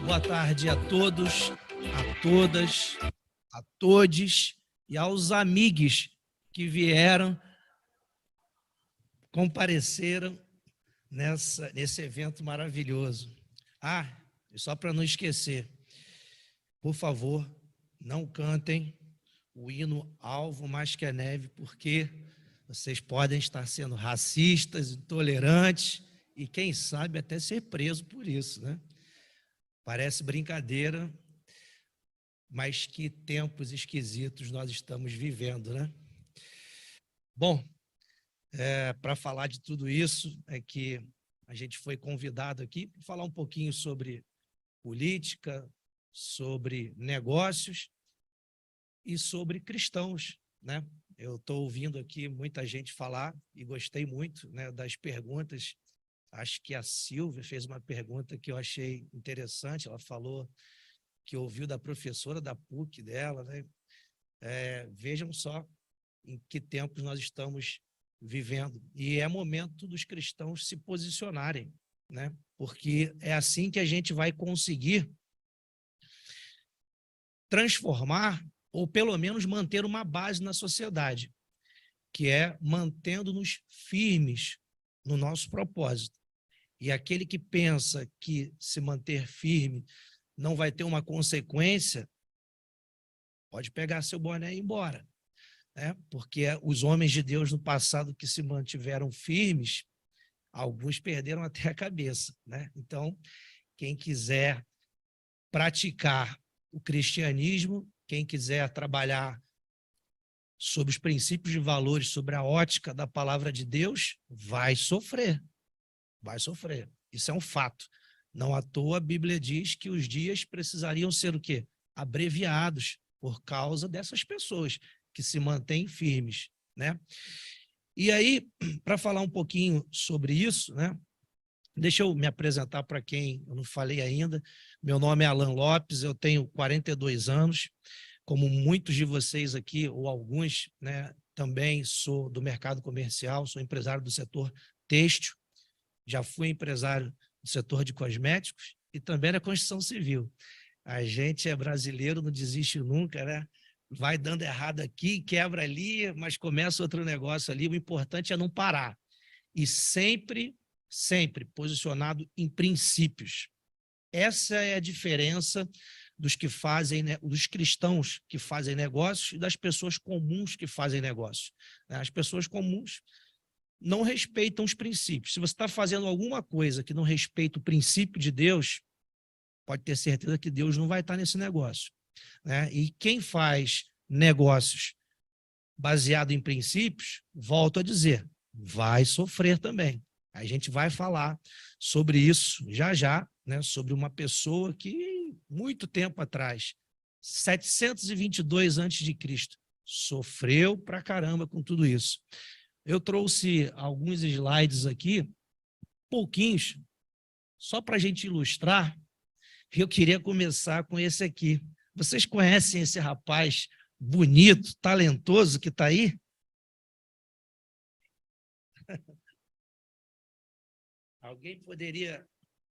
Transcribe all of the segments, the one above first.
Boa tarde a todos, a todas, a todes e aos amigos que vieram, compareceram nesse evento maravilhoso. E só para não esquecer, por favor, não cantem o hino Alvo Mais Que a Neve, porque vocês podem estar sendo racistas, intolerantes e, quem sabe, até ser preso por isso, né? Parece brincadeira, mas que tempos esquisitos nós estamos vivendo, né? Bom, para falar de tudo isso, é que a gente foi convidado aqui para falar um pouquinho sobre política, sobre negócios e sobre cristãos, né? Eu estou ouvindo aqui muita gente falar e gostei muito, né, das perguntas. Acho que a Silvia fez uma pergunta que eu achei interessante. Ela falou que ouviu da professora da PUC dela, né? Vejam só em que tempos nós estamos vivendo. E é momento dos cristãos se posicionarem, né? Porque é assim que a gente vai conseguir transformar ou pelo menos manter uma base na sociedade, que é mantendo-nos firmes no nosso propósito. E aquele que pensa que se manter firme não vai ter uma consequência, pode pegar seu boné e ir embora, né? Porque os homens de Deus no passado que se mantiveram firmes, alguns perderam até a cabeça, né? Então, quem quiser praticar o cristianismo, quem quiser trabalhar sobre os princípios e valores, sobre a ótica da palavra de Deus, vai sofrer. Vai sofrer. Isso é um fato. Não à toa a Bíblia diz que os dias precisariam ser o quê? Abreviados por causa dessas pessoas que se mantêm firmes, né? E aí, para falar um pouquinho sobre isso, né? Deixa eu me apresentar para quem eu não falei ainda. Meu nome é Alan Lopes, eu tenho 42 anos. Como muitos de vocês aqui, ou alguns, né, também sou do mercado comercial, sou empresário do setor têxtil, já fui empresário do setor de cosméticos e também na construção civil. A gente é brasileiro, não desiste nunca, né? Vai dando errado aqui, quebra ali, mas começa outro negócio ali. O importante é não parar. E sempre, sempre posicionado em princípios. Essa é a diferença dos que fazem, dos cristãos que fazem negócios e das pessoas comuns que fazem negócios. As pessoas comuns não respeitam os princípios. Se você está fazendo alguma coisa que não respeita o princípio de Deus, pode ter certeza que Deus não vai estar nesse negócio, né? E quem faz negócios baseado em princípios, volto a dizer, vai sofrer também. A gente vai falar sobre isso já já, né? Sobre uma pessoa que, muito tempo atrás, 722 a.C., sofreu pra caramba com tudo isso. Eu trouxe alguns slides aqui, pouquinhos, só para a gente ilustrar. Eu queria começar com esse aqui. Vocês conhecem esse rapaz bonito, talentoso que está aí?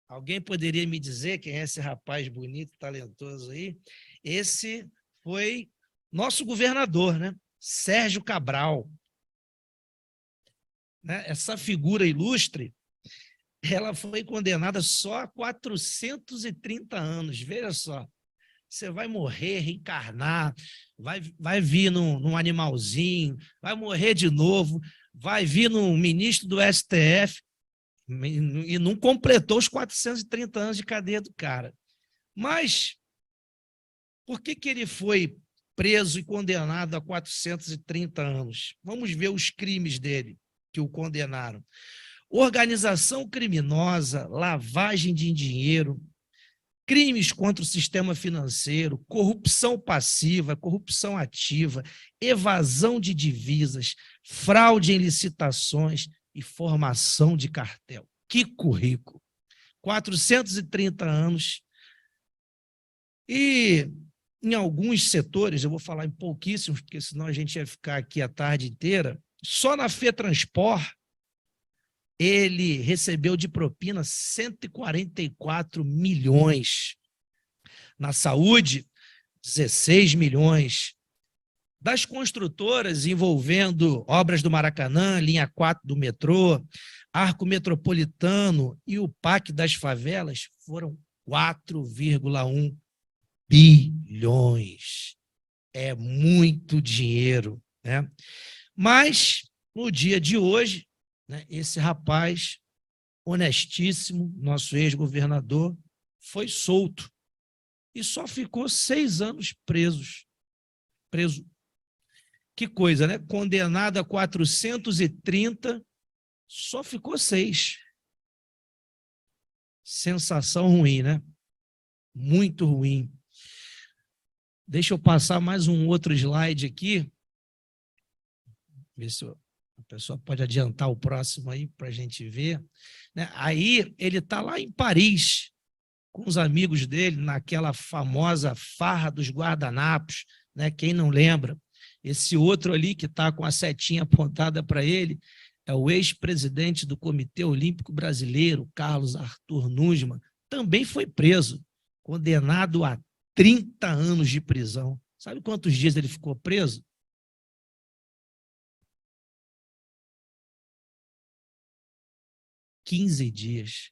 Alguém poderia me dizer quem é esse rapaz bonito, talentoso aí? Esse foi nosso governador, né? Sérgio Cabral. Né? Essa figura ilustre, ela foi condenada só a 430 anos. Veja só, você vai morrer, reencarnar, vai vir num animalzinho, vai morrer de novo, vai vir num ministro do STF e não completou os 430 anos de cadeia do cara. Mas por que ele foi preso e condenado a 430 anos? Vamos ver os crimes dele que o condenaram. Organização criminosa, lavagem de dinheiro, crimes contra o sistema financeiro, corrupção passiva, corrupção ativa, evasão de divisas, fraude em licitações e formação de cartel. Que currículo! 430 anos. E em alguns setores, eu vou falar em pouquíssimos, porque senão a gente ia ficar aqui a tarde inteira, só na FETransport, ele recebeu de propina 144 milhões. Na saúde, 16 milhões. Das construtoras envolvendo obras do Maracanã, linha 4 do metrô, Arco Metropolitano e o PAC das favelas, foram 4,1 bilhões. É muito dinheiro, né? Mas, no dia de hoje, né, esse rapaz honestíssimo, nosso ex-governador, foi solto e só ficou 6 anos preso. Que coisa, né? Condenado a 430, só ficou 6. Sensação ruim, né? Muito ruim. Deixa eu passar mais um outro slide aqui. Ver se a pessoa pode adiantar o próximo aí para a gente ver. Né? Aí ele está lá em Paris, com os amigos dele, naquela famosa farra dos guardanapos, né? Quem não lembra? Esse outro ali que está com a setinha apontada para ele é o ex-presidente do Comitê Olímpico Brasileiro, Carlos Arthur Nussmann, também foi preso, condenado a 30 anos de prisão. Sabe quantos dias ele ficou preso? 15 dias.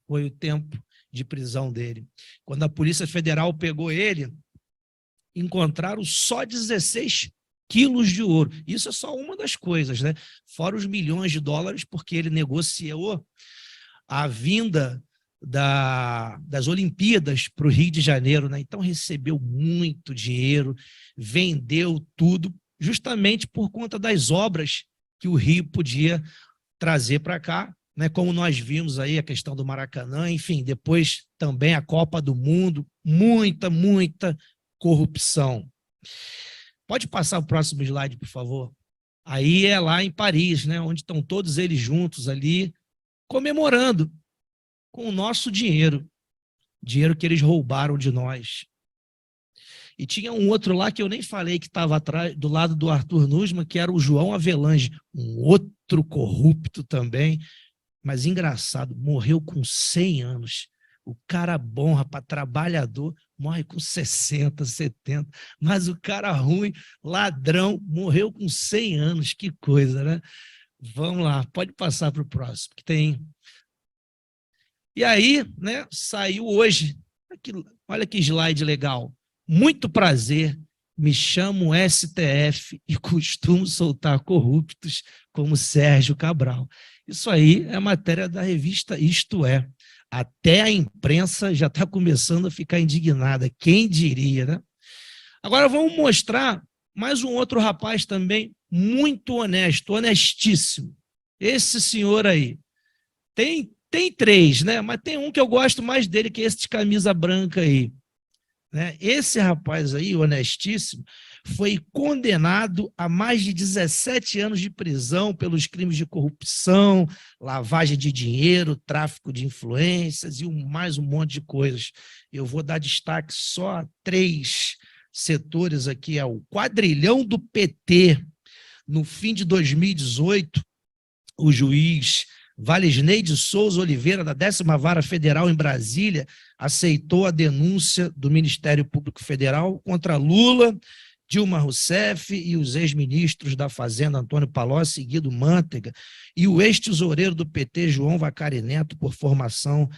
Foi o tempo de prisão dele. Quando a Polícia Federal pegou ele, encontraram só 16 quilos de ouro. Isso é só uma das coisas, né? Fora os milhões de dólares, porque ele negociou a vinda das Olimpíadas para o Rio de Janeiro, né? Então recebeu muito dinheiro, vendeu tudo, justamente por conta das obras que o Rio podia trazer para cá, né? Como nós vimos aí a questão do Maracanã, enfim, depois também a Copa do Mundo, muita corrupção. Pode passar o próximo slide, por favor? Aí é lá em Paris, né? Onde estão todos eles juntos ali, comemorando com o nosso dinheiro que eles roubaram de nós. E tinha um outro lá que eu nem falei que estava atrás, do lado do Arthur Nussmann, que era o João Avelange, um outro corrupto também, mas engraçado, morreu com 100 anos. O cara bom, rapaz, trabalhador, morre com 60, 70, mas o cara ruim, ladrão, morreu com 100 anos, que coisa, né? Vamos lá, pode passar para o próximo, que tem. E aí, né, saiu hoje, olha que slide legal. Muito prazer, me chamo STF e costumo soltar corruptos como Sérgio Cabral. Isso aí é matéria da revista Isto É. Até a imprensa já está começando a ficar indignada, quem diria, né? Agora vamos mostrar mais um outro rapaz também muito honesto, honestíssimo. Esse senhor aí. Tem 3, né? Mas tem um que eu gosto mais dele, que é esse de camisa branca aí. Né? Esse rapaz aí, honestíssimo, foi condenado a mais de 17 anos de prisão pelos crimes de corrupção, lavagem de dinheiro, tráfico de influências e mais um monte de coisas. Eu vou dar destaque só a 3 setores aqui, é o quadrilhão do PT. No fim de 2018, o juiz Valisney de Souza Oliveira, da 10ª Vara Federal em Brasília, aceitou a denúncia do Ministério Público Federal contra Lula, Dilma Rousseff e os ex-ministros da Fazenda, Antônio Palocci e Guido Mantega, e o ex-tesoureiro do PT, João Vacari Neto, por formação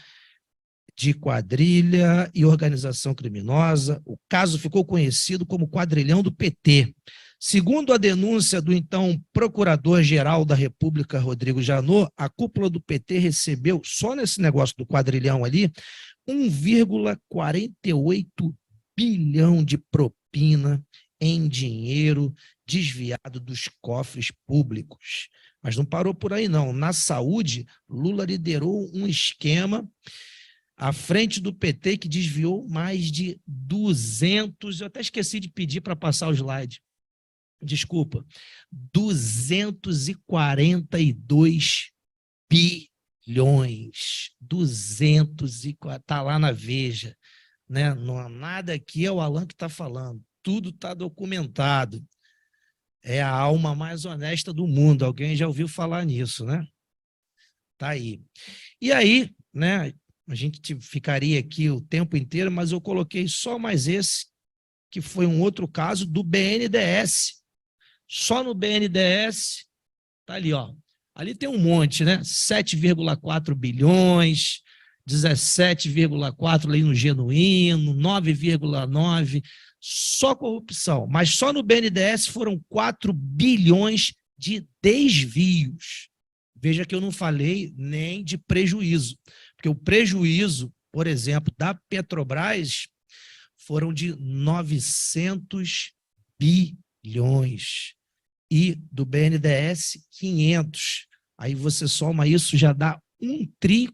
de quadrilha e organização criminosa. O caso ficou conhecido como quadrilhão do PT. Segundo a denúncia do então Procurador-Geral da República, Rodrigo Janot, a cúpula do PT recebeu, só nesse negócio do quadrilhão ali, 1,48 bilhão de propina em dinheiro desviado dos cofres públicos. Mas não parou por aí, não. Na saúde, Lula liderou um esquema à frente do PT que desviou mais de 200, eu até esqueci de pedir para passar o slide, desculpa, 242 bilhões, 204, está lá na Veja, né? Não há nada aqui, é o Alan que está falando, tudo está documentado, é a alma mais honesta do mundo, alguém já ouviu falar nisso, né? Tá aí. E aí, né, A gente ficaria aqui o tempo inteiro, mas eu coloquei só mais esse, que foi um outro caso do BNDES. Só no BNDES, tá ali, ó. Ali tem um monte, né? 7,4 bilhões, 17,4 ali no Genuíno, 9,9, só corrupção. Mas só no BNDES foram 4 bilhões de desvios. Veja que eu não falei nem de prejuízo, porque o prejuízo, por exemplo, da Petrobras foram de 900 bilhões e do BNDES 500. Aí você soma isso, já dá 1,4 tri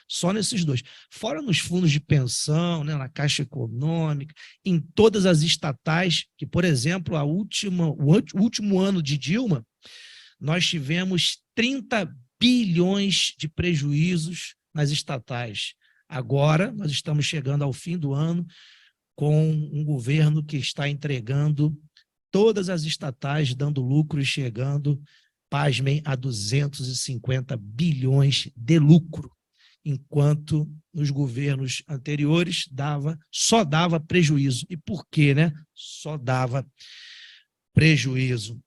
só nesses dois. Fora nos fundos de pensão, né, na Caixa Econômica, em todas as estatais, que, por exemplo, o último ano de Dilma, nós tivemos 30 bilhões de prejuízos nas estatais. Agora, nós estamos chegando ao fim do ano com um governo que está entregando todas as estatais, dando lucro e chegando, pasmem, a 250 bilhões de lucro, enquanto nos governos anteriores só dava prejuízo. E por quê, né? Só dava prejuízo.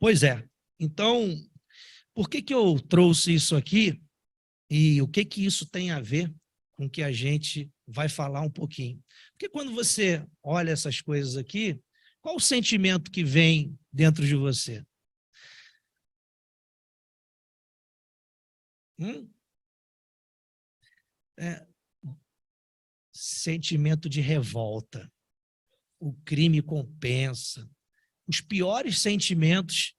Pois é. Então, por que eu trouxe isso aqui e o que isso tem a ver com o que a gente vai falar um pouquinho? Porque quando você olha essas coisas aqui, qual o sentimento que vem dentro de você? Sentimento de revolta. O crime compensa. Os piores sentimentos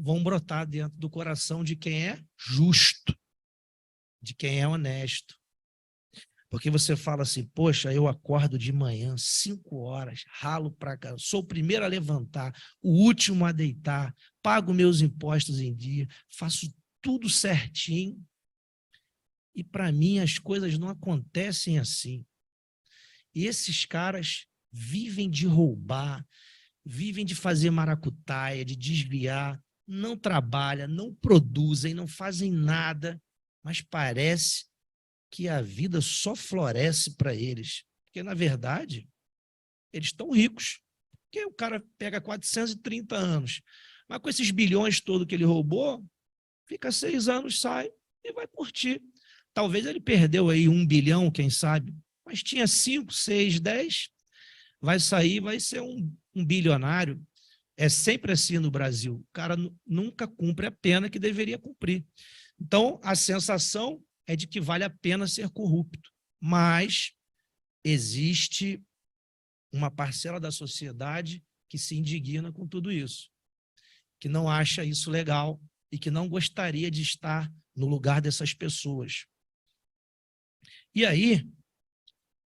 vão brotar dentro do coração de quem é justo, de quem é honesto. Porque você fala assim, poxa, eu acordo de manhã, 5 horas, ralo pra cá, sou o primeiro a levantar, o último a deitar, pago meus impostos em dia, faço tudo certinho. E para mim as coisas não acontecem assim. E esses caras vivem de roubar, vivem de fazer maracutaia, de desviar, não trabalham, não produzem, não fazem nada, mas parece que a vida só floresce para eles. Porque, na verdade, eles estão ricos. Porque o cara pega 430 anos. Mas com esses bilhões todos que ele roubou, fica 6 anos, sai e vai curtir. Talvez ele perdeu aí 1 bilhão, quem sabe, mas tinha 5, 6, 10, vai sair, vai ser um bilionário. É sempre assim no Brasil. O cara nunca cumpre a pena que deveria cumprir. Então, a sensação é de que vale a pena ser corrupto. Mas existe uma parcela da sociedade que se indigna com tudo isso, que não acha isso legal e que não gostaria de estar no lugar dessas pessoas. E aí,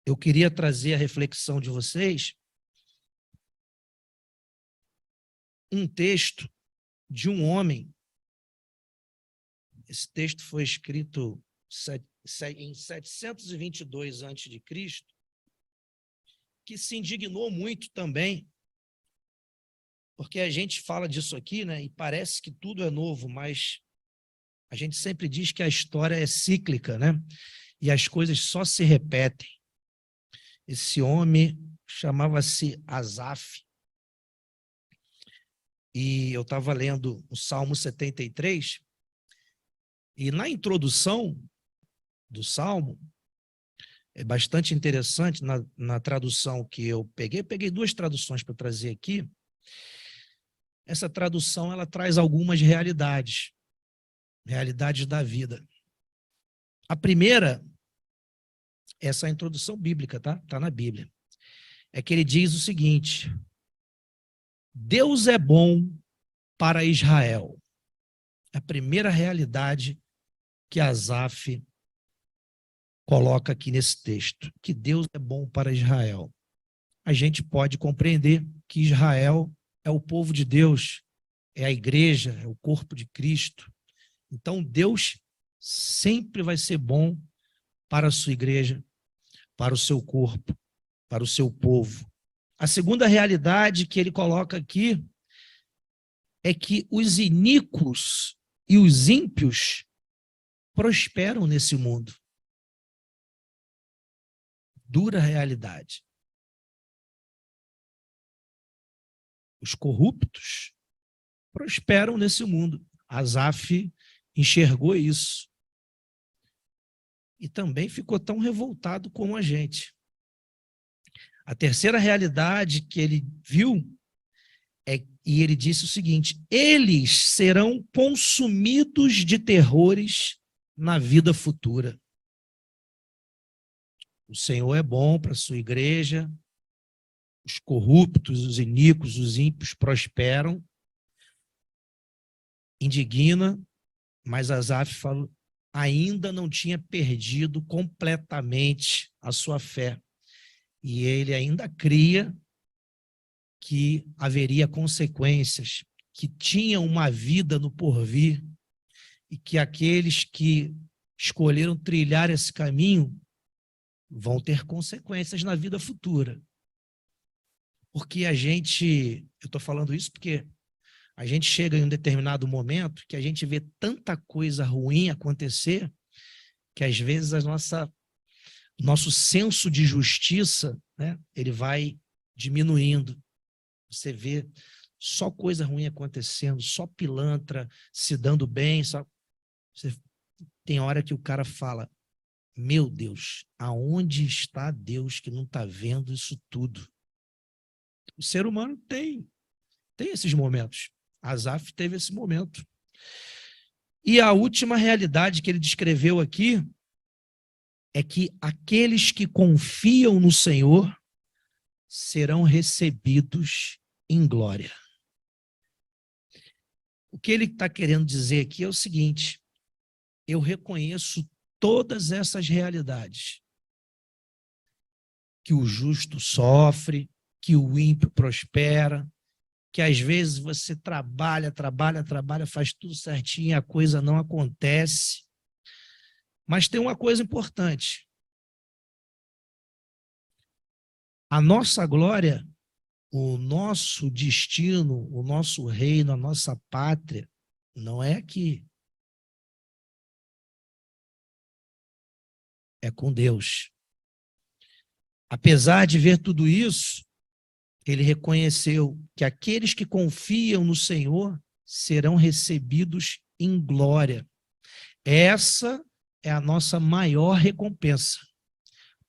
eu queria trazer a reflexão de vocês um texto de um homem. Esse texto foi escrito em 722 a.C., que se indignou muito também, porque a gente fala disso aqui, né, e parece que tudo é novo, mas a gente sempre diz que a história é cíclica, né, e as coisas só se repetem. Esse homem chamava-se Asaf, e eu estava lendo o Salmo 73, e na introdução do Salmo, é bastante interessante, na tradução que eu peguei 2 traduções para trazer aqui. Essa tradução ela traz algumas realidades da vida. A primeira, essa é a introdução bíblica, tá? Está na Bíblia. É que ele diz o seguinte: Deus é bom para Israel. É a primeira realidade que Asaf coloca aqui nesse texto, que Deus é bom para Israel. A gente pode compreender que Israel é o povo de Deus, é a igreja, é o corpo de Cristo. Então, Deus sempre vai ser bom para a sua igreja, para o seu corpo, para o seu povo. A segunda realidade que ele coloca aqui é que os iníquos e os ímpios prosperam nesse mundo. Dura realidade. Os corruptos prosperam nesse mundo. Asaf enxergou isso. E também ficou tão revoltado como a gente. A terceira realidade que ele viu e ele disse o seguinte: eles serão consumidos de terrores na vida futura. O Senhor é bom para a sua igreja, os corruptos, os iníquos, os ímpios prosperam, indigna, mas Asaf falou, ainda não tinha perdido completamente a sua fé. E ele ainda cria que haveria consequências, que tinha uma vida no porvir, e que aqueles que escolheram trilhar esse caminho vão ter consequências na vida futura. Porque eu estou falando isso porque a gente chega em um determinado momento que a gente vê tanta coisa ruim acontecer, que às vezes nosso senso de justiça, né, ele vai diminuindo. Você vê só coisa ruim acontecendo, só pilantra se dando bem. Tem hora que o cara fala, meu Deus, aonde está Deus que não está vendo isso tudo? O ser humano tem esses momentos. Asaf teve esse momento. E a última realidade que ele descreveu aqui é que aqueles que confiam no Senhor serão recebidos em glória. O que ele está querendo dizer aqui é o seguinte: eu reconheço todas essas realidades. Que o justo sofre, que o ímpio prospera, que às vezes você trabalha, faz tudo certinho e a coisa não acontece. Mas tem uma coisa importante. A nossa glória, o nosso destino, o nosso reino, a nossa pátria, não é aqui. É com Deus. Apesar de ver tudo isso, ele reconheceu que aqueles que confiam no Senhor serão recebidos em glória. Essa é a nossa maior recompensa.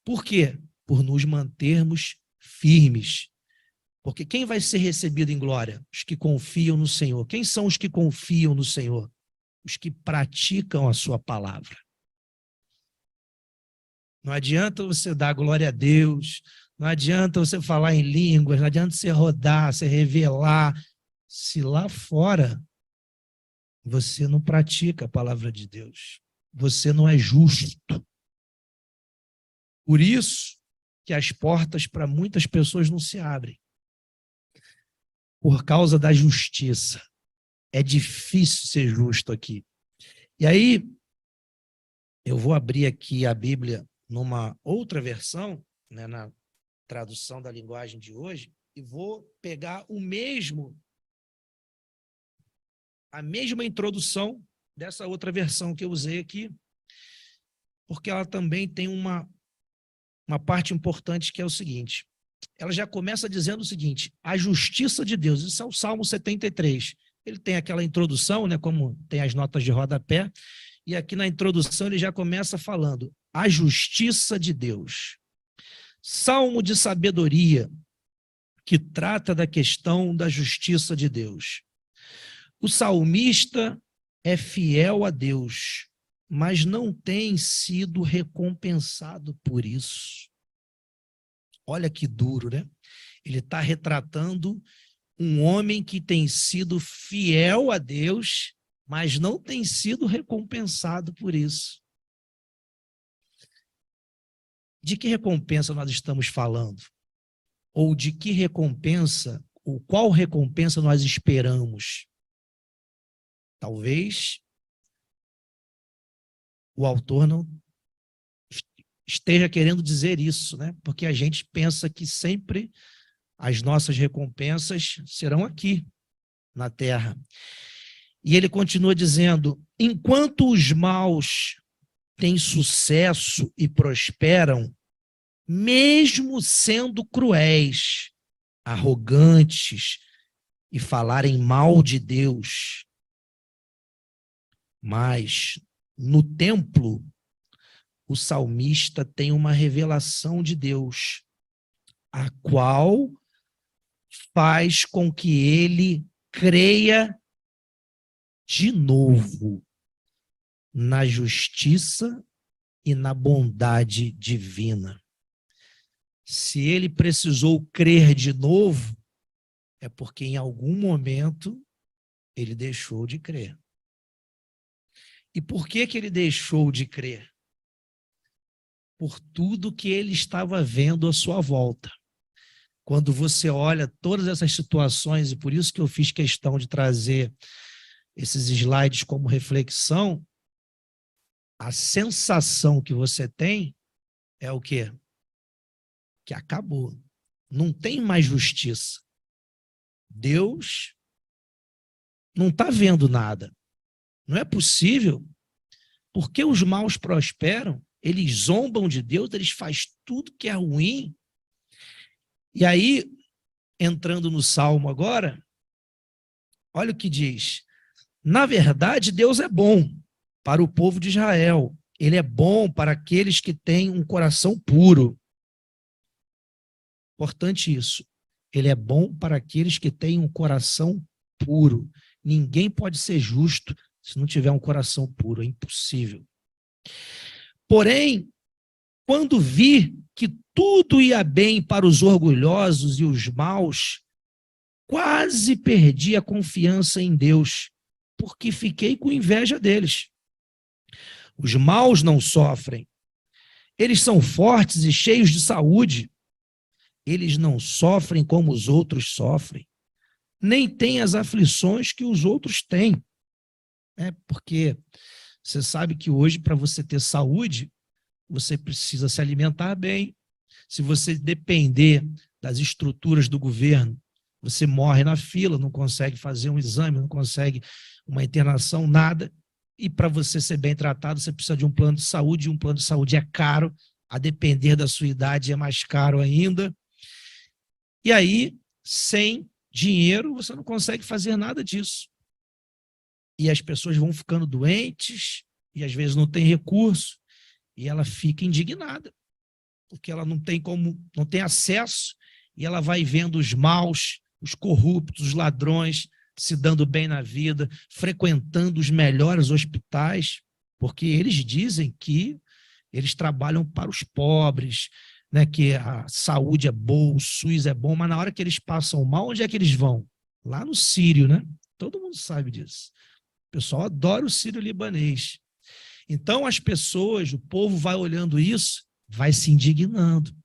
Por quê? Por nos mantermos firmes. Porque quem vai ser recebido em glória? Os que confiam no Senhor. Quem são os que confiam no Senhor? Os que praticam a sua palavra. Não adianta você dar glória a Deus, não adianta você falar em línguas, não adianta você rodar, você revelar, se lá fora você não pratica a palavra de Deus. Você não é justo. Por isso que as portas para muitas pessoas não se abrem. Por causa da justiça. É difícil ser justo aqui. E aí, eu vou abrir aqui a Bíblia numa outra versão, né, na tradução da linguagem de hoje, e vou pegar a mesma introdução dessa outra versão que eu usei aqui, porque ela também tem uma parte importante que é o seguinte. Ela já começa dizendo o seguinte: a justiça de Deus. Isso é o Salmo 73. Ele tem aquela introdução, né, como tem as notas de rodapé, e aqui na introdução ele já começa falando a justiça de Deus. Salmo de sabedoria, que trata da questão da justiça de Deus. O salmista é fiel a Deus, mas não tem sido recompensado por isso. Olha que duro, né? Ele está retratando um homem que tem sido fiel a Deus, mas não tem sido recompensado por isso. De que recompensa nós estamos falando? Ou de que recompensa, ou qual recompensa nós esperamos? Talvez o autor não esteja querendo dizer isso, né? Porque a gente pensa que sempre as nossas recompensas serão aqui, na terra. E ele continua dizendo: enquanto os maus têm sucesso e prosperam, mesmo sendo cruéis, arrogantes e falarem mal de Deus, mas no templo, o salmista tem uma revelação de Deus, a qual faz com que ele creia de novo na justiça e na bondade divina. Se ele precisou crer de novo, é porque em algum momento ele deixou de crer. E por que ele deixou de crer? Por tudo que ele estava vendo à sua volta. Quando você olha todas essas situações, e por isso que eu fiz questão de trazer esses slides como reflexão, a sensação que você tem é o quê? Que acabou. Não tem mais justiça. Deus não está vendo nada. Não é possível. Porque os maus prosperam, eles zombam de Deus, eles fazem tudo que é ruim. E aí, entrando no Salmo agora, olha o que diz. Na verdade, Deus é bom para o povo de Israel. Ele é bom para aqueles que têm um coração puro. Importante isso. Ele é bom para aqueles que têm um coração puro. Ninguém pode ser justo se não tiver um coração puro. É impossível. Porém, quando vi que tudo ia bem para os orgulhosos e os maus, quase perdi a confiança em Deus, porque fiquei com inveja deles. Os maus não sofrem. Eles são fortes e cheios de saúde. Eles não sofrem como os outros sofrem, nem têm as aflições que os outros têm. Porque você sabe que hoje, para você ter saúde, você precisa se alimentar bem. Se você depender das estruturas do governo, você morre na fila, não consegue fazer um exame, não consegue uma internação, nada. E para você ser bem tratado, você precisa de um plano de saúde, e um plano de saúde é caro, a depender da sua idade é mais caro ainda. E aí, sem dinheiro, você não consegue fazer nada disso. E as pessoas vão ficando doentes, e às vezes não tem recurso, e ela fica indignada, porque ela não tem acesso, e ela vai vendo os maus, os corruptos, os ladrões se dando bem na vida, frequentando os melhores hospitais, porque eles dizem que eles trabalham para os pobres, né, que a saúde é boa, o SUS é bom, mas na hora que eles passam mal, onde é que eles vão? Lá no Sírio, né? Todo mundo sabe disso. O pessoal adora o sírio-libanês. Então, as pessoas, o povo vai olhando isso, vai se indignando.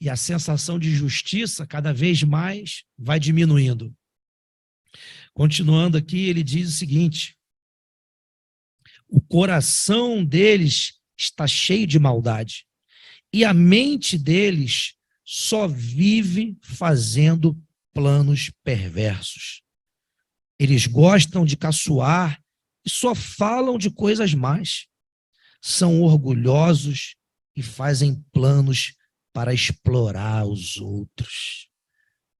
E a sensação de justiça, cada vez mais, vai diminuindo. Continuando aqui, ele diz o seguinte: o coração deles está cheio de maldade, e a mente deles só vive fazendo planos perversos. Eles gostam de caçoar e só falam de coisas más. São orgulhosos e fazem planos para explorar os outros.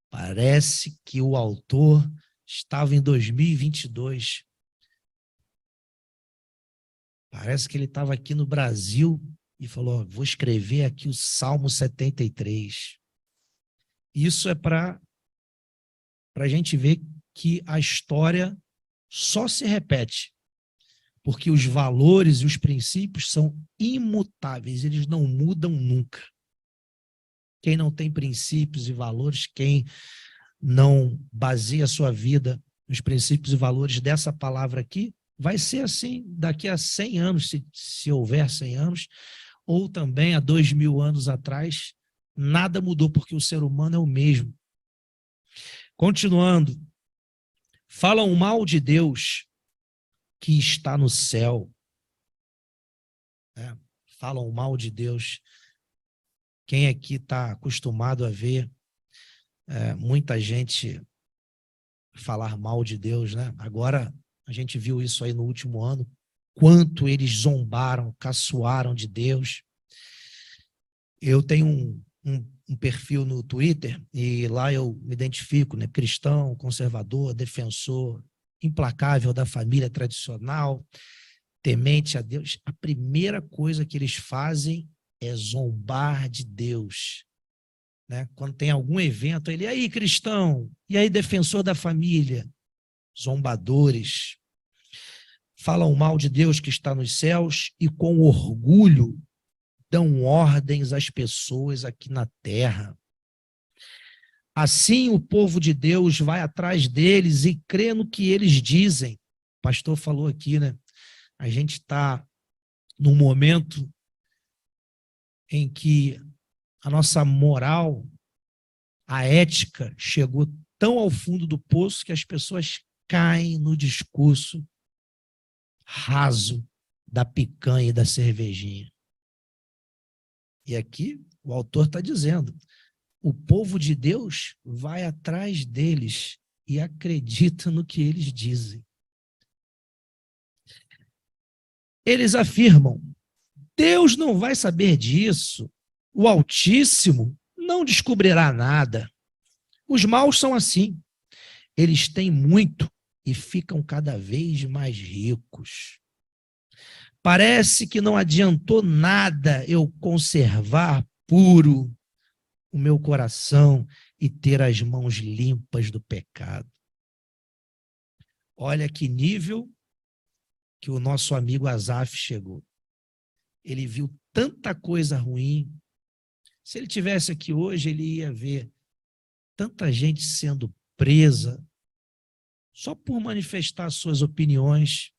Parece que o autor estava em 2022. Parece que ele estava aqui no Brasil e falou: vou escrever aqui o Salmo 73. Isso é para a gente ver que a história só se repete, porque os valores e os princípios são imutáveis, eles não mudam nunca. Quem não tem princípios e valores, quem não baseia a sua vida nos princípios e valores dessa palavra aqui, vai ser assim daqui a 100 anos, se houver 100 anos, ou também há 2000 anos atrás, nada mudou, porque o ser humano é o mesmo. Continuando, falam mal de Deus que está no céu. Falam mal de Deus. Quem aqui está acostumado a ver muita gente falar mal de Deus, né? Agora A gente viu isso aí no último ano, quanto eles zombaram, caçoaram de Deus. Eu tenho um perfil no Twitter e lá eu me identifico, né? Cristão, conservador, defensor, implacável da família tradicional, temente a Deus. A primeira coisa que eles fazem é zombar de Deus. Né? Quando tem algum evento, ele, e aí, cristão? E aí, defensor da família? Zombadores. Falam mal de Deus que está nos céus e com orgulho dão ordens às pessoas aqui na terra. Assim o povo de Deus vai atrás deles e crê no que eles dizem. O pastor falou aqui, né? A gente está num momento em que a nossa moral, a ética, chegou tão ao fundo do poço que as pessoas caem no discurso raso da picanha e da cervejinha. E aqui o autor está dizendo, o povo de Deus vai atrás deles e acredita no que eles dizem. Eles afirmam, Deus não vai saber disso, o Altíssimo não descobrirá nada. Os maus são assim, eles têm muito e ficam cada vez mais ricos. Parece que não adiantou nada eu conservar puro o meu coração e ter as mãos limpas do pecado. Olha que nível que o nosso amigo Asaf chegou. Ele viu tanta coisa ruim. Se ele tivesse aqui hoje, ele ia ver tanta gente sendo presa só por manifestar suas opiniões,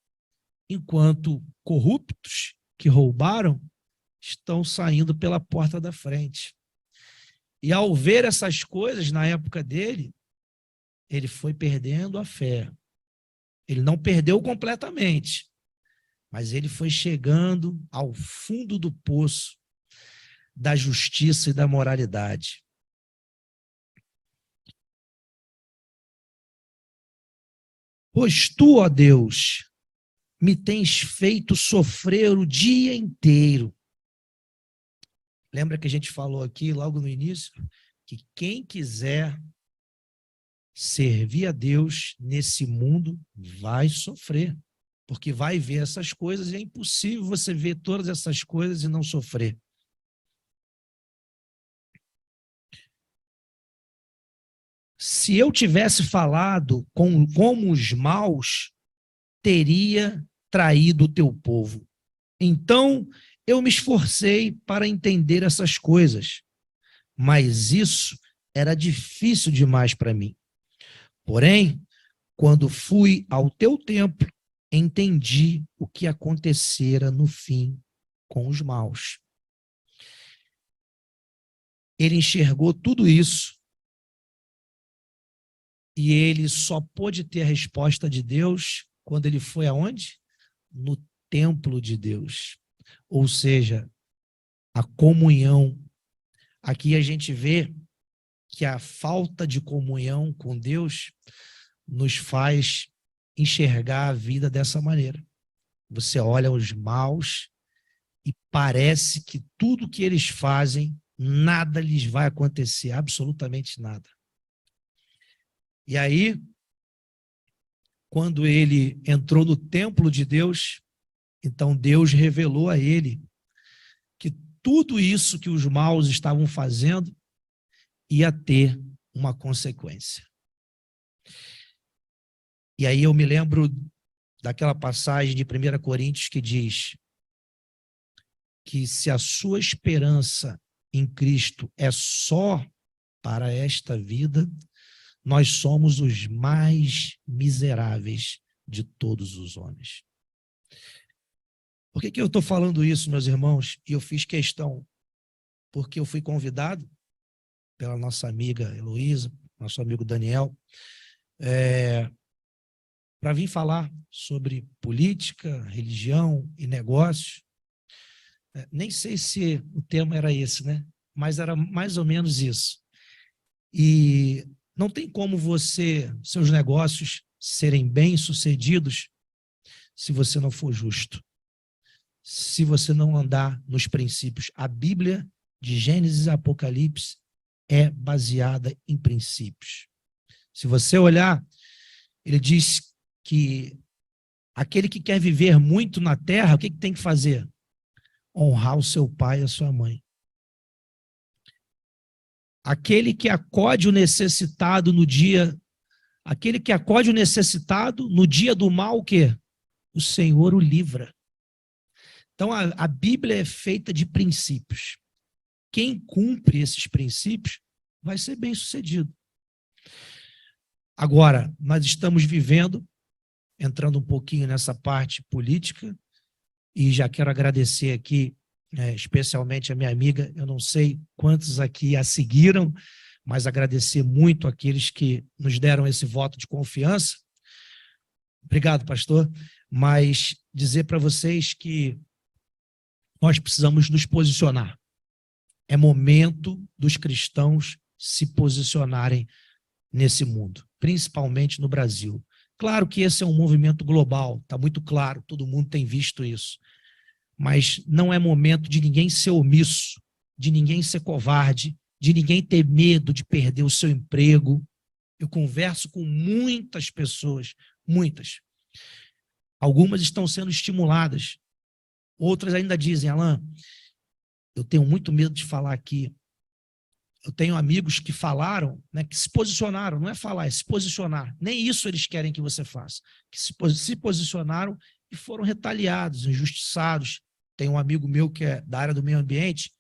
enquanto corruptos que roubaram estão saindo pela porta da frente. E ao ver essas coisas na época dele, ele foi perdendo a fé. Ele não perdeu completamente, mas ele foi chegando ao fundo do poço da justiça e da moralidade. Pois tu, ó Deus, me tens feito sofrer o dia inteiro. Lembra que a gente falou aqui logo no início que quem quiser servir a Deus nesse mundo vai sofrer, porque vai ver essas coisas e é impossível você ver todas essas coisas e não sofrer. Se eu tivesse falado como os maus, teria traído o teu povo. Então, eu me esforcei para entender essas coisas, mas isso era difícil demais para mim. Porém, quando fui ao teu templo, entendi o que acontecera no fim com os maus. Ele enxergou tudo isso e ele só pôde ter a resposta de Deus quando ele foi aonde? No templo de Deus. Ou seja, a comunhão. Aqui a gente vê que a falta de comunhão com Deus nos faz enxergar a vida dessa maneira. Você olha os maus e parece que tudo que eles fazem, nada lhes vai acontecer, absolutamente nada. E aí, quando ele entrou no templo de Deus, então Deus revelou a ele que tudo isso que os maus estavam fazendo ia ter uma consequência. E aí eu me lembro daquela passagem de 1 Coríntios que diz que se a sua esperança em Cristo é só para esta vida, nós somos os mais miseráveis de todos os homens. Por que eu estou falando isso, meus irmãos? E eu fiz questão, porque eu fui convidado pela nossa amiga Heloísa, nosso amigo Daniel, para vir falar sobre política, religião e negócios. Nem sei se o tema era esse, né? Mas era mais ou menos isso. E não tem como seus negócios serem bem-sucedidos se você não for justo, se você não andar nos princípios. A Bíblia, de Gênesis e Apocalipse, é baseada em princípios. Se você olhar, ele diz que aquele que quer viver muito na terra, o que tem que fazer? Honrar o seu pai e a sua mãe. Aquele que acode o necessitado no dia, aquele que acode o necessitado no dia do mal, o quê? O Senhor o livra. Então, a Bíblia é feita de princípios. Quem cumpre esses princípios vai ser bem-sucedido. Agora, nós estamos vivendo, entrando um pouquinho nessa parte política, e já quero agradecer aqui, especialmente a minha amiga, eu não sei quantos aqui a seguiram, mas agradecer muito àqueles que nos deram esse voto de confiança. Obrigado, pastor. Mas dizer para vocês que nós precisamos nos posicionar. É momento dos cristãos se posicionarem nesse mundo, principalmente no Brasil. Claro que esse é um movimento global, está muito claro, todo mundo tem visto isso. Mas não é momento de ninguém ser omisso, de ninguém ser covarde, de ninguém ter medo de perder o seu emprego. Eu converso com muitas pessoas, muitas. Algumas estão sendo estimuladas. Outras ainda dizem, Alan, eu tenho muito medo de falar aqui. Eu tenho amigos que falaram, né, que se posicionaram, não é falar, é se posicionar. Nem isso eles querem que você faça. Que se posicionaram e foram retaliados, injustiçados. Tem um amigo meu que é da área do meio ambiente,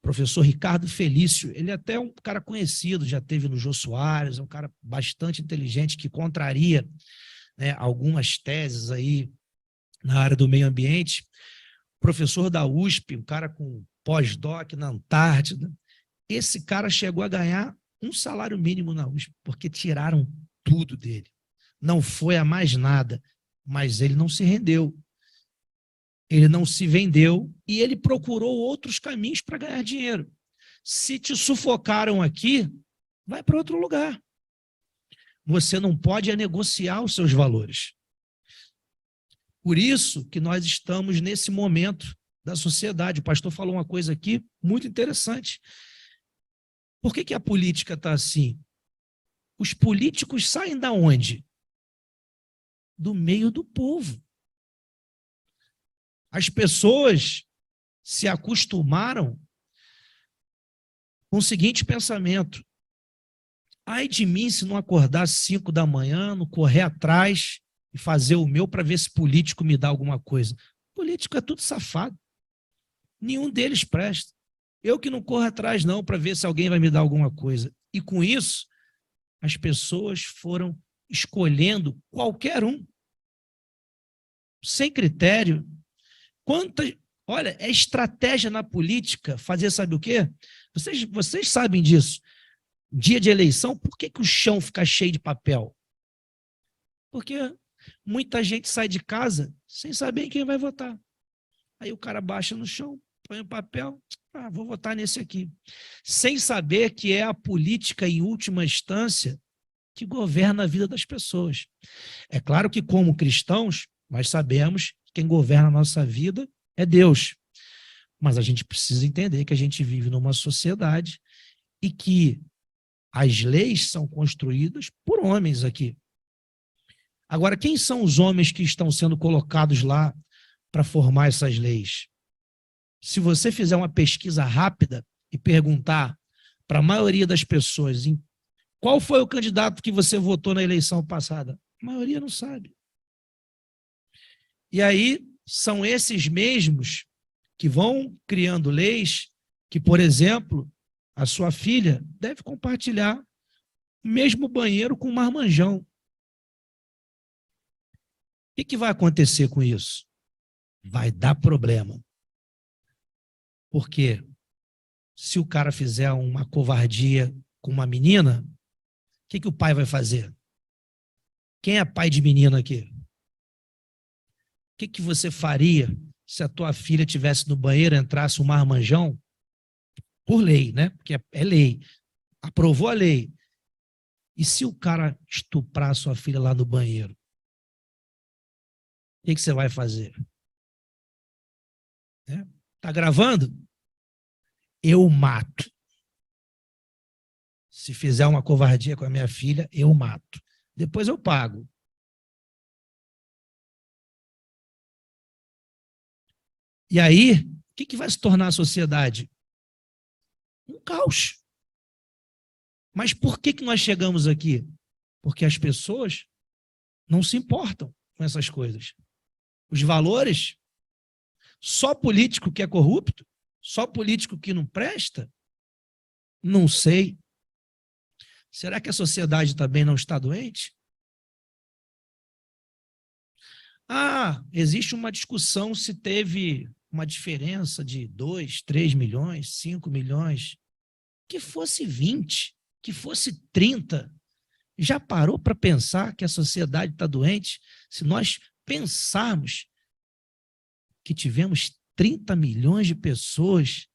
professor Ricardo Felício. Ele é até um cara conhecido, já teve no Jô Soares, é um cara bastante inteligente que contraria, né, algumas teses aí na área do meio ambiente. Professor da USP, um cara com pós-doc na Antártida. Esse cara chegou a ganhar um salário mínimo na USP, porque tiraram tudo dele. Não foi a mais nada, mas ele não se rendeu. Ele não se vendeu e ele procurou outros caminhos para ganhar dinheiro. Se te sufocaram aqui, vai para outro lugar. Você não pode negociar os seus valores. Por isso que nós estamos nesse momento da sociedade. O pastor falou uma coisa aqui muito interessante. Por que a política está assim? Os políticos saem da onde? Do meio do povo. As pessoas se acostumaram com o seguinte pensamento: ai de mim se não acordar às 5 da manhã, não correr atrás e fazer o meu para ver se político me dá alguma coisa. Político é tudo safado. Nenhum deles presta. Eu que não corro atrás não para ver se alguém vai me dar alguma coisa. E com isso, as pessoas foram escolhendo qualquer um, sem critério. Olha, é estratégia na política fazer sabe o quê? Vocês sabem disso. Dia de eleição, por que o chão fica cheio de papel? Porque muita gente sai de casa sem saber em quem vai votar. Aí o cara baixa no chão, põe o papel, vou votar nesse aqui. Sem saber que é a política, em última instância, que governa a vida das pessoas. É claro que, como cristãos, nós sabemos que quem governa a nossa vida é Deus. Mas a gente precisa entender que a gente vive numa sociedade e que as leis são construídas por homens aqui. Agora, quem são os homens que estão sendo colocados lá para formar essas leis? Se você fizer uma pesquisa rápida e perguntar para a maioria das pessoas qual foi o candidato que você votou na eleição passada, a maioria não sabe. E aí são esses mesmos que vão criando leis que, por exemplo, a sua filha deve compartilhar o mesmo banheiro com um marmanjão. O que vai acontecer com isso? Vai dar problema. Porque se o cara fizer uma covardia com uma menina, o que o pai vai fazer? Quem é pai de menina aqui? O que você faria se a tua filha tivesse no banheiro, entrasse um marmanjão? Por lei, né? Porque é lei. Aprovou a lei. E se o cara estuprar a sua filha lá no banheiro? que você vai fazer? Tá gravando? Eu mato. Se fizer uma covardia com a minha filha, eu mato. Depois eu pago. E aí, o que vai se tornar a sociedade? Um caos. Mas por que nós chegamos aqui? Porque as pessoas não se importam com essas coisas. Os valores, só político que é corrupto, só político que não presta, não sei. Será que a sociedade também não está doente? Ah, existe uma discussão se teve uma diferença de 2, 3 milhões, 5 milhões. Que fosse 20, que fosse 30. Já parou para pensar que a sociedade está doente? Se nós pensarmos que tivemos 30 milhões de pessoas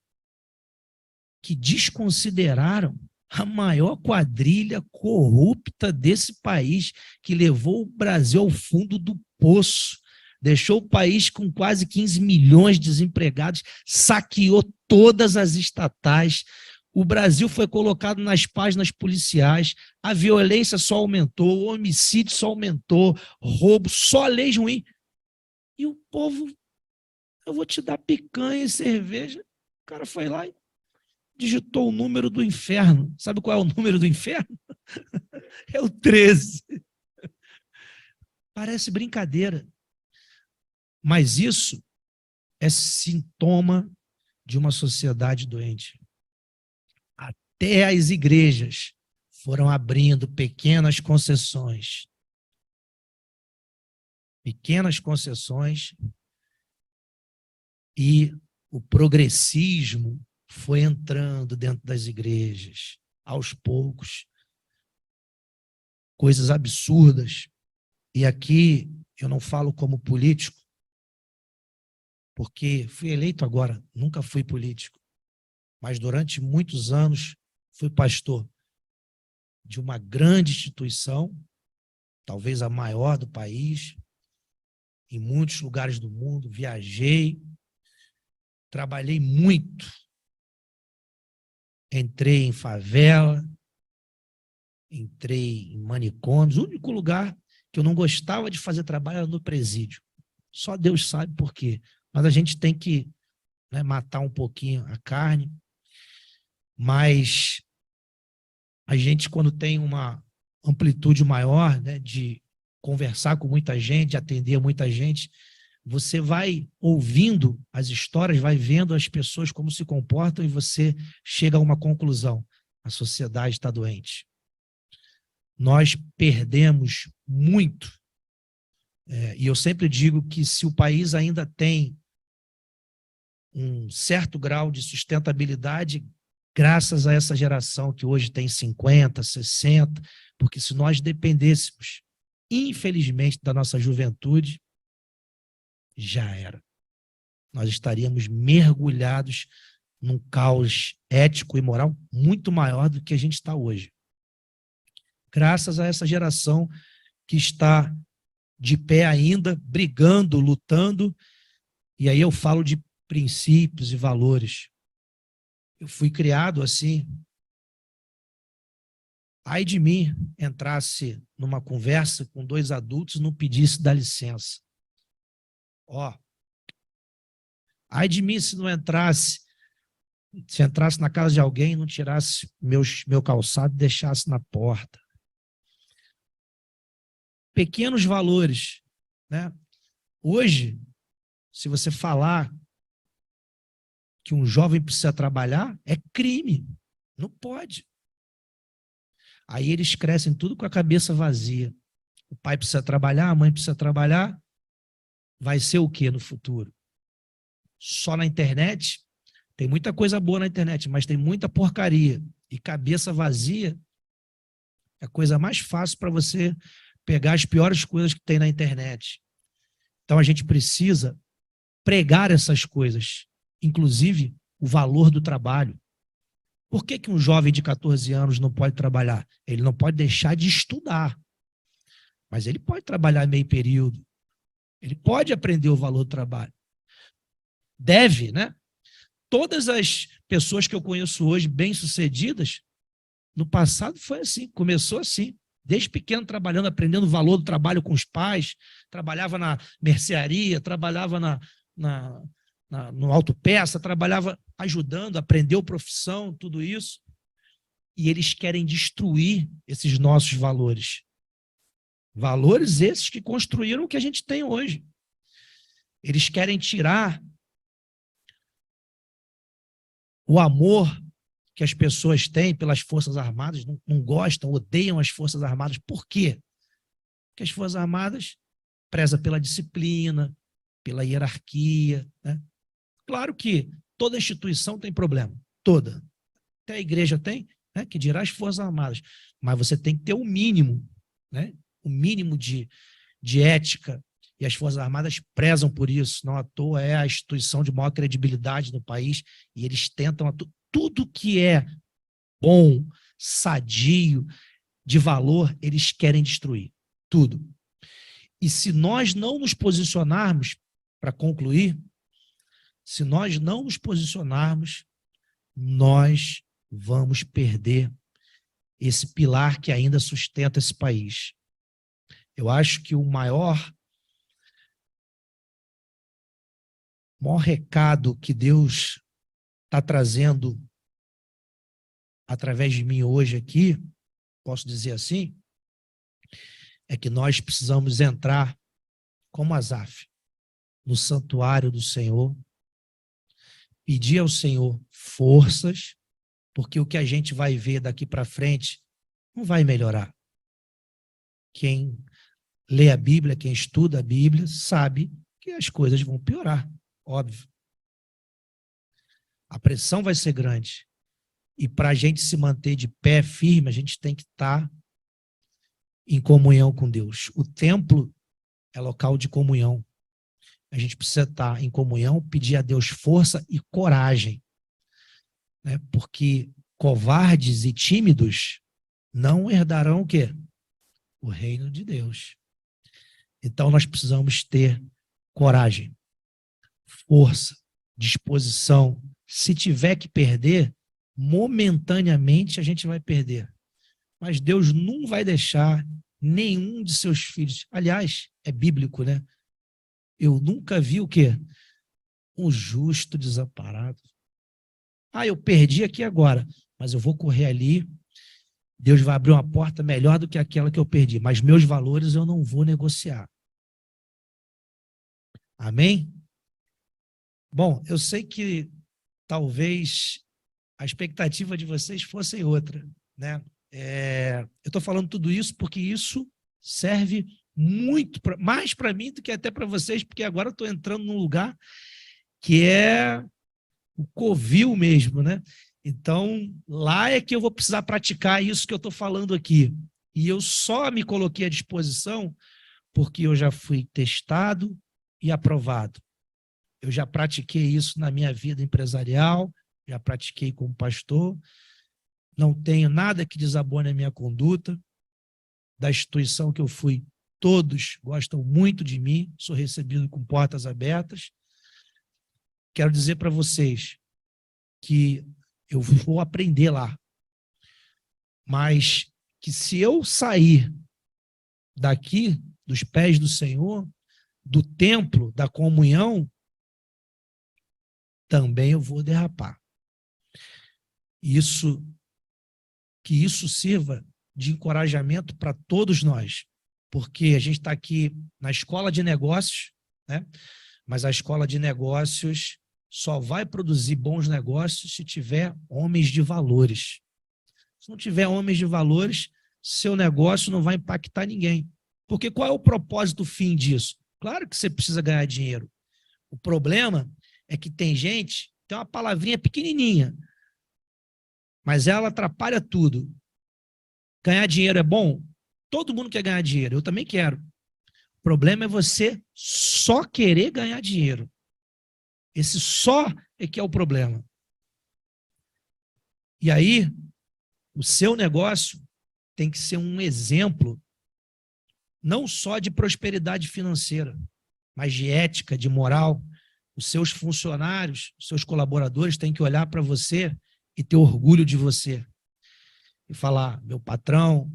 que desconsideraram a maior quadrilha corrupta desse país, que levou o Brasil ao fundo do poço, deixou o país com quase 15 milhões de desempregados, saqueou todas as estatais. O Brasil foi colocado nas páginas policiais, a violência só aumentou, o homicídio só aumentou, roubo, só leis ruins. E o povo, eu vou te dar picanha e cerveja. O cara foi lá e digitou o número do inferno. Sabe qual é o número do inferno? É o 13. Parece brincadeira. Mas isso é sintoma de uma sociedade doente. Até as igrejas foram abrindo pequenas concessões. Pequenas concessões, e o progressismo foi entrando dentro das igrejas, aos poucos. Coisas absurdas. E aqui eu não falo como político, porque fui eleito agora, nunca fui político, mas durante muitos anos fui pastor de uma grande instituição, talvez a maior do país, em muitos lugares do mundo, viajei, trabalhei muito, entrei em favela, entrei em manicômios. O único lugar que eu não gostava de fazer trabalho era no presídio. Só Deus sabe por quê. Mas a gente tem que, né, matar um pouquinho a carne. Mas a gente, quando tem uma amplitude maior, né, de conversar com muita gente, de atender muita gente, você vai ouvindo as histórias, vai vendo as pessoas como se comportam e você chega a uma conclusão. A sociedade está doente. Nós perdemos muito. E eu sempre digo que se o país ainda tem um certo grau de sustentabilidade, graças a essa geração que hoje tem 50, 60, porque se nós dependêssemos, infelizmente, da nossa juventude, já era. Nós estaríamos mergulhados num caos ético e moral muito maior do que a gente está hoje. Graças a essa geração que está de pé ainda, brigando, lutando, e aí eu falo de princípios e valores. Eu fui criado assim. Ai de mim entrasse numa conversa com dois adultos e não pedisse dá licença. Ó, ai de mim se não entrasse, se entrasse na casa de alguém e não tirasse meu calçado e deixasse na porta. Pequenos valores, né? Hoje, se você falar que um jovem precisa trabalhar, é crime. Não pode. Aí eles crescem tudo com a cabeça vazia. O pai precisa trabalhar, a mãe precisa trabalhar. Vai ser o quê no futuro? Só na internet? Tem muita coisa boa na internet, mas tem muita porcaria. E cabeça vazia é a coisa mais fácil para você pegar as piores coisas que tem na internet. Então a gente precisa pregar essas coisas, inclusive o valor do trabalho. Por que um jovem de 14 anos não pode trabalhar? Ele não pode deixar de estudar, mas ele pode trabalhar meio período. Ele pode aprender o valor do trabalho. Deve, né? Todas as pessoas que eu conheço hoje, bem-sucedidas, no passado foi assim, começou assim. Desde pequeno trabalhando, aprendendo o valor do trabalho com os pais, trabalhava na mercearia, trabalhava no autopeça, trabalhava ajudando, aprendeu profissão, tudo isso. E eles querem destruir esses nossos valores. Valores esses que construíram o que a gente tem hoje. Eles querem tirar o amor que as pessoas têm pelas Forças Armadas, não gostam, odeiam as Forças Armadas. Por quê? Porque as Forças Armadas prezam pela disciplina, pela hierarquia, né? Claro que toda instituição tem problema, toda. Até a igreja tem, né, que dirá as Forças Armadas. Mas você tem que ter o mínimo, né? O mínimo de ética, e as Forças Armadas prezam por isso. Não à toa é a instituição de maior credibilidade no país, e eles tentam tudo que é bom, sadio, de valor, eles querem destruir. Tudo. E se nós não nos posicionarmos, para concluir, se nós não nos posicionarmos, nós vamos perder esse pilar que ainda sustenta esse país. Eu acho que o maior recado que Deus está trazendo através de mim hoje aqui, posso dizer assim, é que nós precisamos entrar como Asaf no santuário do Senhor, pedir ao Senhor forças, porque o que a gente vai ver daqui para frente não vai melhorar. Quem lê a Bíblia, quem estuda a Bíblia, sabe que as coisas vão piorar, óbvio. A pressão vai ser grande. E para a gente se manter de pé firme, a gente tem que estar em comunhão com Deus. O templo é local de comunhão. A gente precisa estar em comunhão, pedir a Deus força e coragem, né? Porque covardes e tímidos não herdarão o quê? O reino de Deus. Então nós precisamos ter coragem, força, disposição. Se tiver que perder, momentaneamente a gente vai perder. Mas Deus não vai deixar nenhum de seus filhos. Aliás, é bíblico, né? Eu nunca vi o quê? Um justo desamparado. Ah, eu perdi aqui agora, mas eu vou correr ali. Deus vai abrir uma porta melhor do que aquela que eu perdi. Mas meus valores eu não vou negociar. Amém? Bom, eu sei que talvez a expectativa de vocês fosse outra, né? Eu estou falando tudo isso porque isso serve muito, mais para mim do que até para vocês, porque agora eu estou entrando num lugar que é o covil mesmo, né? Então, lá é que eu vou precisar praticar isso que eu estou falando aqui. E eu só me coloquei à disposição porque eu já fui testado e aprovado. Eu já pratiquei isso na minha vida empresarial, já pratiquei como pastor, não tenho nada que desabone a minha conduta. Da instituição que eu fui, todos gostam muito de mim, sou recebido com portas abertas. Quero dizer para vocês que eu vou aprender lá, mas que se eu sair daqui, dos pés do Senhor, do templo, da comunhão, também eu vou derrapar. Que isso sirva de encorajamento para todos nós, porque a gente está aqui na escola de negócios, né? Mas a escola de negócios só vai produzir bons negócios se tiver homens de valores. Se não tiver homens de valores, seu negócio não vai impactar ninguém. Porque qual é o propósito fim disso? Claro que você precisa ganhar dinheiro. O problema é que tem gente, tem uma palavrinha pequenininha, mas ela atrapalha tudo. Ganhar dinheiro é bom? Todo mundo quer ganhar dinheiro, eu também quero. O problema é você só querer ganhar dinheiro. Esse só é que é o problema. E aí, o seu negócio tem que ser um exemplo não só de prosperidade financeira, mas de ética, de moral. Os seus funcionários, os seus colaboradores têm que olhar para você e ter orgulho de você. E falar, meu patrão,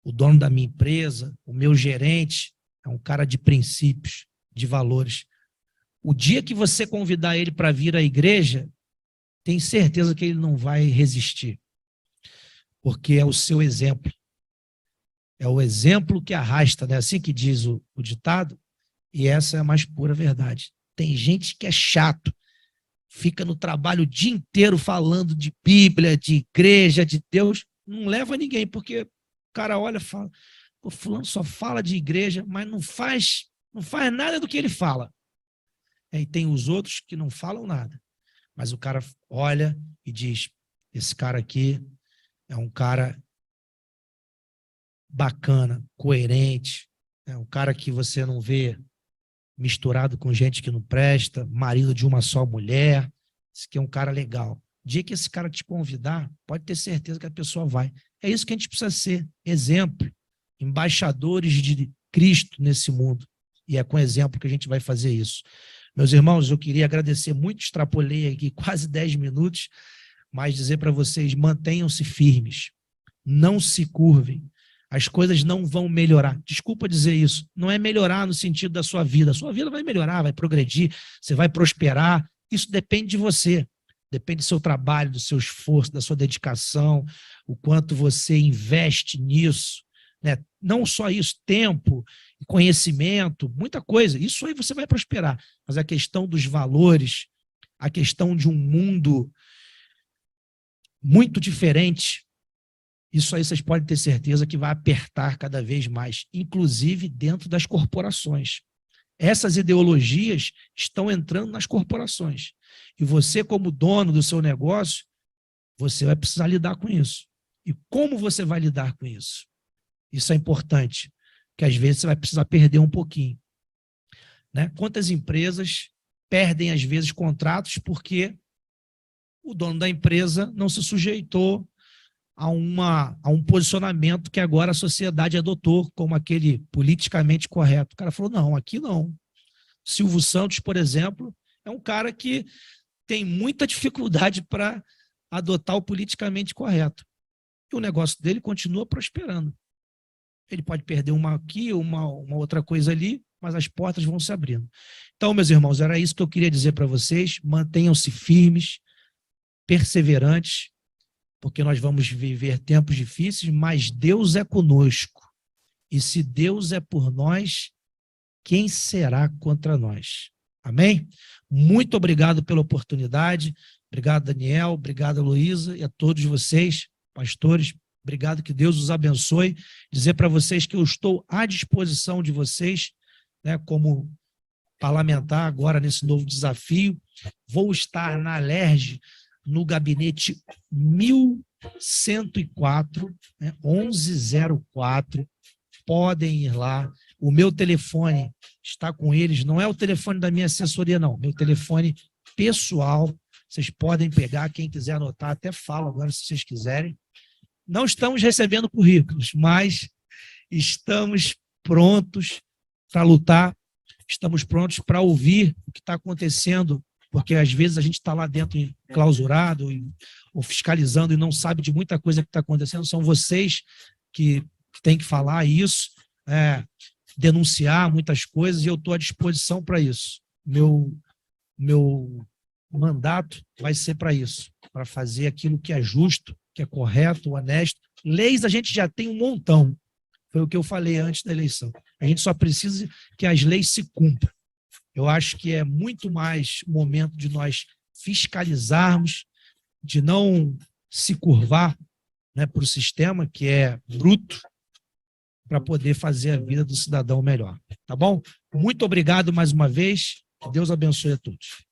o dono da minha empresa, o meu gerente, é um cara de princípios, de valores. O dia que você convidar ele para vir à igreja, tem certeza que ele não vai resistir. Porque é o seu exemplo. É o exemplo que arrasta, né? Assim que diz o ditado, e essa é a mais pura verdade. Tem gente que é chato, fica no trabalho o dia inteiro falando de Bíblia, de igreja, de Deus, não leva ninguém, porque o cara olha e fala, o fulano só fala de igreja, mas não faz nada do que ele fala. E tem os outros que não falam nada, mas o cara olha e diz, esse cara aqui é um cara bacana, coerente, é um cara que você não vê misturado com gente que não presta, marido de uma só mulher, esse aqui é um cara legal. O dia que esse cara te convidar, pode ter certeza que a pessoa vai. É isso que a gente precisa ser, exemplo, embaixadores de Cristo nesse mundo. E é com exemplo que a gente vai fazer isso. Meus irmãos, eu queria agradecer muito, extrapolei aqui quase 10 minutos, mas dizer para vocês, mantenham-se firmes, não se curvem, as coisas não vão melhorar. Desculpa dizer isso, não é melhorar no sentido da sua vida. A sua vida vai melhorar, vai progredir, você vai prosperar. Isso depende de você, depende do seu trabalho, do seu esforço, da sua dedicação, o quanto você investe nisso, né? Não só isso, tempo, conhecimento, muita coisa. Isso aí você vai prosperar. Mas a questão dos valores, a questão de um mundo muito diferente, isso aí vocês podem ter certeza que vai apertar cada vez mais, inclusive dentro das corporações. Essas ideologias estão entrando nas corporações. E você, como dono do seu negócio, você vai precisar lidar com isso. E como você vai lidar com isso? Isso é importante, porque às vezes você vai precisar perder um pouquinho. Né? Quantas empresas perdem, às vezes, contratos porque o dono da empresa não se sujeitou a um posicionamento que agora a sociedade adotou como aquele politicamente correto. O cara falou, não, aqui não. Silvio Santos, por exemplo, é um cara que tem muita dificuldade para adotar o politicamente correto. E o negócio dele continua prosperando. Ele pode perder uma aqui, uma outra coisa ali, mas as portas vão se abrindo. Então, meus irmãos, era isso que eu queria dizer para vocês. Mantenham-se firmes, perseverantes, porque nós vamos viver tempos difíceis, mas Deus é conosco. E se Deus é por nós, quem será contra nós? Amém? Muito obrigado pela oportunidade. Obrigado, Daniel. Obrigado, Luísa, e a todos vocês, pastores. Obrigado, que Deus os abençoe. Dizer para vocês que eu estou à disposição de vocês, né, como parlamentar agora nesse novo desafio. Vou estar na Alerj, no gabinete 1104, né, 1104. Podem ir lá. O meu telefone está com eles. Não é o telefone da minha assessoria, não. Meu telefone pessoal. Vocês podem pegar. Quem quiser anotar, até falo agora, se vocês quiserem. Não estamos recebendo currículos, mas estamos prontos para lutar. Estamos prontos para ouvir o que está acontecendo, porque às vezes a gente está lá dentro clausurado ou fiscalizando e não sabe de muita coisa que está acontecendo. São vocês que têm que falar isso, denunciar muitas coisas, e eu estou à disposição para isso. Meu mandato vai ser para isso, para fazer aquilo que é justo, que é correto, honesto. Leis a gente já tem um montão. Foi o que eu falei antes da eleição. A gente só precisa que as leis se cumpram. Eu acho que é muito mais momento de nós fiscalizarmos, de não se curvar, né, para o sistema, que é bruto, para poder fazer a vida do cidadão melhor. Tá bom? Muito obrigado mais uma vez. Que Deus abençoe a todos.